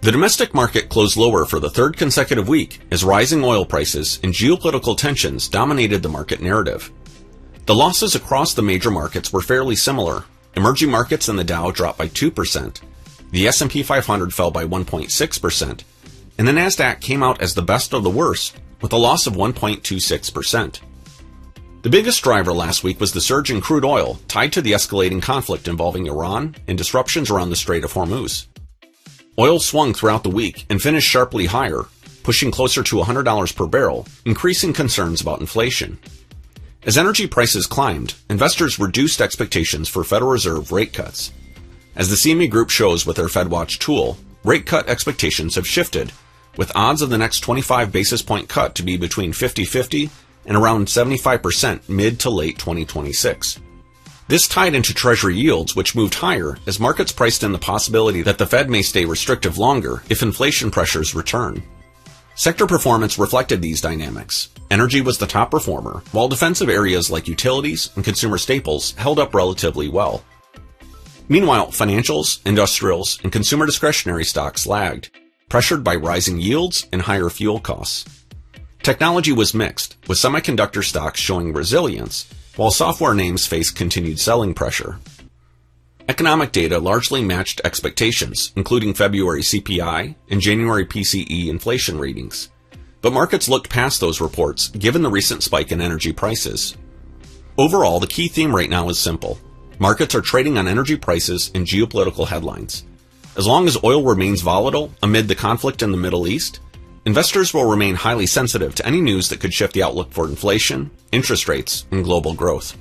The domestic market closed lower for the third consecutive week as rising oil prices and geopolitical tensions dominated the market narrative. The losses across the major markets were fairly similar. Emerging markets and the Dow dropped by 2%, the S&P 500 fell by 1.6%, and the Nasdaq came out as the best of the worst with a loss of 1.26%. The biggest driver last week was the surge in crude oil tied to the escalating conflict involving Iran and disruptions around the Strait of Hormuz. Oil swung throughout the week and finished sharply higher, pushing closer to $100 per barrel, increasing concerns about inflation. As energy prices climbed, investors reduced expectations for Federal Reserve rate cuts. As the CME Group shows with their FedWatch tool, rate cut expectations have shifted, with odds of the next 25 basis point cut to be between 50-50 and around 75% mid to late 2026. This tied into Treasury yields, which moved higher as markets priced in the possibility that the Fed may stay restrictive longer if inflation pressures return. Sector performance reflected these dynamics. Energy was the top performer, while defensive areas like utilities and consumer staples held up relatively well. Meanwhile, financials, industrials, and consumer discretionary stocks lagged, pressured by rising yields and higher fuel costs. Technology was mixed, with semiconductor stocks showing resilience, while software names faced continued selling pressure. Economic data largely matched expectations, including February CPI and January PCE inflation readings. But markets looked past those reports, given the recent spike in energy prices. Overall, the key theme right now is simple. Markets are trading on energy prices and geopolitical headlines. As long as oil remains volatile amid the conflict in the Middle East, investors will remain highly sensitive to any news that could shift the outlook for inflation, interest rates, and global growth.